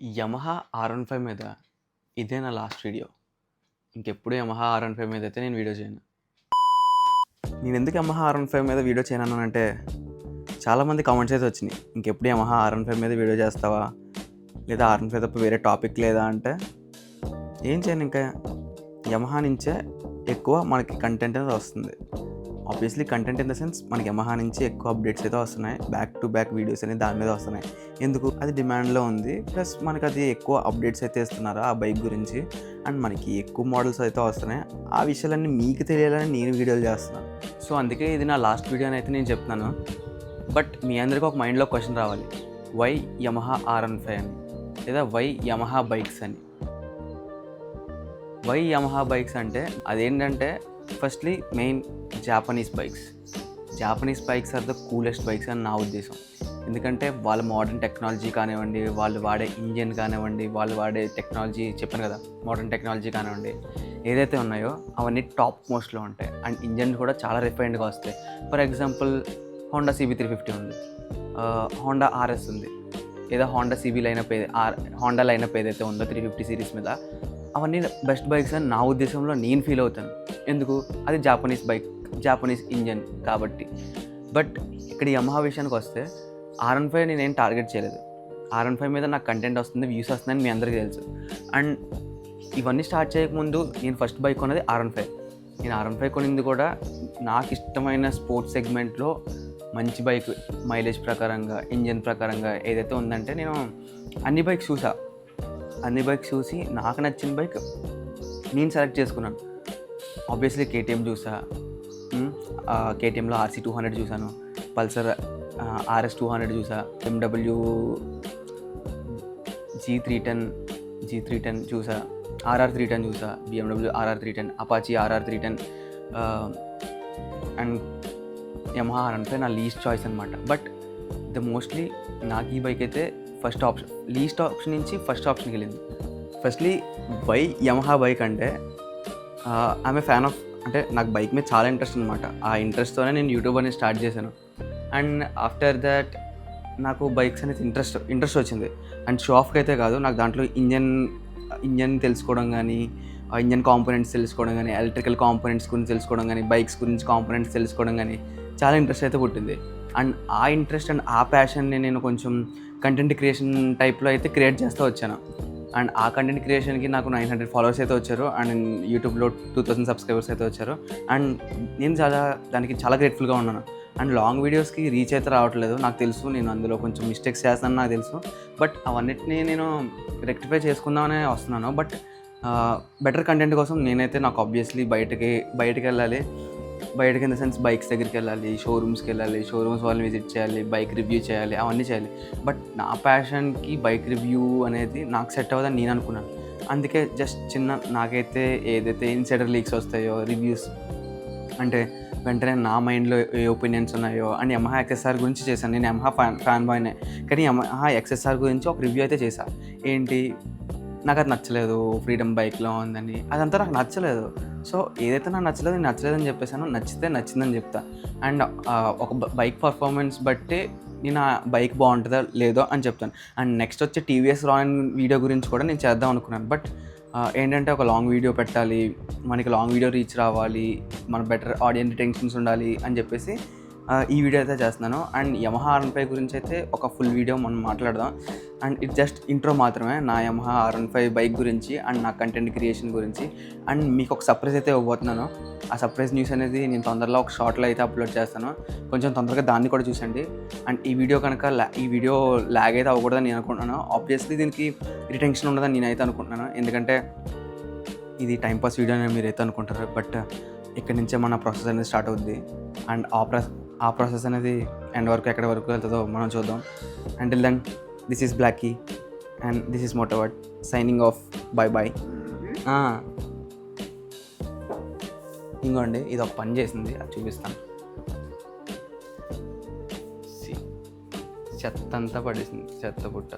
Yamaha R15 మీద ఇదే నా లాస్ట్ వీడియో. ఇంకెప్పుడు యమహా R15 మీద అయితే నేను వీడియో చేయను. నేను ఎందుకు యమహా R15 మీద వీడియో చేయనన్నానంటే చాలామంది కామెంట్స్ అయితే వచ్చినాయి. ఇంకెప్పుడు యమహా R15 మీద వీడియో చేస్తావా, లేదా R15 తప్ప వేరే టాపిక్ లేదా అంటే ఏం చేయను. ఇంకా యమహా నుంచే ఎక్కువ మనకి కంటెంట్ అనేది వస్తుంది. Obviously content in the sense మనకి యమహా నుంచి ఎక్కువ అప్డేట్స్ అయితే వస్తున్నాయి. బ్యాక్ టు బ్యాక్ వీడియోస్ అనేది దాని మీద వస్తున్నాయి. ఎందుకు, అది డిమాండ్లో ఉంది. ప్లస్ మనకి అది ఎక్కువ అప్డేట్స్ అయితే ఇస్తున్నారు ఆ బైక్ గురించి. అండ్ మనకి ఎక్కువ మోడల్స్ అయితే వస్తున్నాయి. ఆ విషయాలన్నీ మీకు తెలియాలని నేను వీడియోలు చేస్తున్నాను. సో అందుకే ఇది నా లాస్ట్ వీడియో అని అయితే నేను చెప్తున్నాను. బట్ మీ అందరికీ ఒక మైండ్లో క్వశ్చన్ రావాలి, వై యమహా R15 అని, లేదా వై యమహా బైక్స్ అని. వై యమహా బైక్స్ అంటే అదేంటంటే firstly main Japanese bikes are the coolest bikes అని నా ఉద్దేశం. ఎందుకంటే వాళ్ళ మోడర్న్ టెక్నాలజీ కానివ్వండి, వాళ్ళు వాడే ఇంజన్ కానివ్వండి, వాళ్ళు వాడే టెక్నాలజీ చెప్పాను కదా, మోడర్న్ టెక్నాలజీ కానివ్వండి, ఏదైతే ఉన్నాయో అవన్నీ టాప్ మోస్ట్లో ఉంటాయి. అండ్ ఇంజన్ కూడా చాలా రిఫైన్డ్గా వస్తాయి. ఫర్ ఎగ్జాంపుల్ హోండా CB350 ఉంది, హోండా RS ఉంది, లేదా Honda CB lineup Honda lineup ఏదైతే ఉందో 350 సిరీస్ మీద, అవన్నీ బెస్ట్ బైక్స్ అని నా ఉద్దేశంలో నేను ఫీల్ అవుతాను. ఎందుకు, అది జాపనీస్ ఇంజన్ కాబట్టి. బట్ ఇక్కడ యమహా విషయానికి వస్తే R15 నేనేం టార్గెట్ చేయలేదు. R15 మీద నాకు కంటెంట్ వస్తుంది, వ్యూస్ వస్తుందని మీ అందరికీ తెలుసు. అండ్ ఇవన్నీ స్టార్ట్ చేయకముందు నేను ఫస్ట్ బైక్ కొన్నది R15. నేను R15 కొనింది కూడా నాకు ఇష్టమైన స్పోర్ట్స్ సెగ్మెంట్లో మంచి బైక్, మైలేజ్ ప్రకారంగా, ఇంజన్ ప్రకారంగా ఏదైతే ఉందంటే నేను అన్ని బైక్స్ చూసి నాకు నచ్చిన బైక్ నేను సెలెక్ట్ చేసుకున్నాను. ఆబ్వియస్లీ KTM చూసా, KTMలో RC200 చూసాను, పల్సర్ RS200 చూసా, BMW G310 చూసా, RR310 చూసా, BMW RR310, Apache RR310, and Yamaha R15 నా లీస్ట్ చాయిస్ అనమాట. బట్ మోస్ట్లీ నాకు ఈ బైక్ అయితే ఫస్ట్ ఆప్షన్, లీస్ట్ ఆప్షన్ నుంచి ఫస్ట్ ఆప్షన్కి వెళ్ళింది. ఫస్ట్లీ వై యమహా బైక్ అంటే ఐఎమ్ ఏ ఫ్యాన్ ఆఫ్, అంటే నాకు బైక్ మీద చాలా ఇంట్రెస్ట్ అనమాట. ఆ ఇంట్రెస్ట్తోనే నేను యూట్యూబ్ అనేది స్టార్ట్ చేశాను. అండ్ ఆఫ్టర్ దాట్ నాకు బైక్స్ అనేది ఇంట్రెస్ట్ వచ్చింది. అండ్ షో ఆఫ్కి అయితే కాదు, నాకు దాంట్లో ఇంజన్ తెలుసుకోవడం కానీ, ఇంజన్ కాంపోనెంట్స్ తెలుసుకోవడం కానీ, ఎలక్ట్రికల్ కాంపోనెంట్స్ గురించి తెలుసుకోవడం కానీ, బైక్స్ గురించి కాంపోనెంట్స్ తెలుసుకోవడం కానీ చాలా ఇంట్రెస్ట్ అయితే పుట్టింది. అండ్ ఆ ఇంట్రెస్ట్ అండ్ ఆ ప్యాషన్ని నేను కొంచెం కంటెంట్ క్రియేషన్ టైప్లో అయితే క్రియేట్ చేస్తూ వచ్చాను. అండ్ ఆ కంటెంట్ క్రియేషన్కి నాకు 900 ఫాలోవర్స్ అయితే వచ్చారు. అండ్ యూట్యూబ్లో 2000 సబ్స్క్రైబర్స్ అయితే వచ్చారు. అండ్ నేను దానికి చాలా గ్రేట్ఫుల్గా ఉన్నాను. అండ్ లాంగ్ వీడియోస్కి రీచ్ అయితే రావట్లేదు నాకు తెలుసు, నేను అందులో కొంచెం మిస్టేక్స్ చేస్తానని నాకు తెలుసు. బట్ అవన్నిటిని నేను రెక్టిఫై చేసుకుందామనే వస్తున్నాను. బట్ బెటర్ కంటెంట్ కోసం నేనైతే నాకు ఆబ్వియస్లీ బయటికి వెళ్ళాలి. బయటకి ఇన్ ద సెన్స్ బైక్స్ దగ్గరికి వెళ్ళాలి, షోరూమ్స్కి వెళ్ళాలి, షోరూమ్స్ వాళ్ళని విజిట్ చేయాలి, బైక్ రివ్యూ చేయాలి, అవన్నీ చేయాలి. బట్ నా ప్యాషన్కి బైక్ రివ్యూ అనేది నాకు సెట్ అవ్వదని నేను అనుకున్నాను. అందుకే జస్ట్ నాకైతే ఏదైతే ఇన్సైడర్ లీక్స్ వస్తాయో, రివ్యూస్ అంటే వెంటనే నా మైండ్లో ఏ ఒపీనియన్స్ ఉన్నాయో, అండ్ యమహా XSR గురించి చేశాను. నేను యమహా ఫ్యాన్ బాయ్నే, కానీ యమహా XSR గురించి ఒక రివ్యూ అయితే చేశాను. ఏంటి, నాకు అది నచ్చలేదు, ఫ్రీడమ్ బైక్లో ఉందని, అదంతా నాకు నచ్చలేదు. సో ఏదైతే నాకు నచ్చలేదని చెప్పేసాను, నచ్చితే నచ్చిందని చెప్తా. అండ్ ఒక బైక్ పర్ఫార్మెన్స్ బట్టి నేను ఆ బైక్ బాగుంటుందో లేదో అని చెప్తాను. అండ్ నెక్స్ట్ వచ్చే TVS రాయల్ వీడియో గురించి కూడా నేను చేద్దాం అనుకున్నాను. బట్ ఏంటంటే ఒక లాంగ్ వీడియో పెట్టాలి, మనకి లాంగ్ వీడియో రీచ్ రావాలి, మన బెటర్ ఆడియన్స్ రిటెన్షన్స్ ఉండాలి అని చెప్పేసి ఈ వీడియో అయితే చేస్తున్నాను. అండ్ యమహా R15 గురించి అయితే ఒక ఫుల్ వీడియో మనం మాట్లాడదాం. అండ్ ఇది జస్ట్ ఇంట్రో మాత్రమే నా యమహా R15 బైక్ గురించి అండ్ నా కంటెంట్ క్రియేషన్ గురించి. అండ్ మీకు ఒక సర్ప్రైజ్ అయితే ఇవ్వబోతున్నాను. ఆ సర్ప్రైజ్ న్యూస్ అనేది నేను తొందరలో ఒక షార్ట్లో అయితే అప్లోడ్ చేస్తాను. కొంచెం తొందరగా దాన్ని కూడా చూసండి. అండ్ ఈ వీడియో ల్యాగ్ అయితే అవ్వకూడదని నేను అనుకుంటున్నాను. ఆబ్వియస్లీ దీనికి రిటెన్షన్ ఉండదని నేనైతే అనుకుంటున్నాను. ఎందుకంటే ఇది టైంపాస్ వీడియో అని మీరైతే అనుకుంటారు. బట్ ఇక్కడి నుంచే మన ప్రాసెస్ అనేది స్టార్ట్ అవుద్ది. అండ్ ఆ ప్రాసెస్ అనేది ఎక్కడి వరకు వెళ్తుందో మనం చూద్దాం. అంటిల్ దెన్, దిస్ ఈస్ బ్లాకీ అండ్ దిస్ ఈస్ మోటోవర్డ్ సైనింగ్ ఆఫ్. బై. ఇంకోండి, ఇది ఒక పని చేసింది, అది చూపిస్తాను. చెత్త అంతా పడేసింది, చెత్త పుట్ట.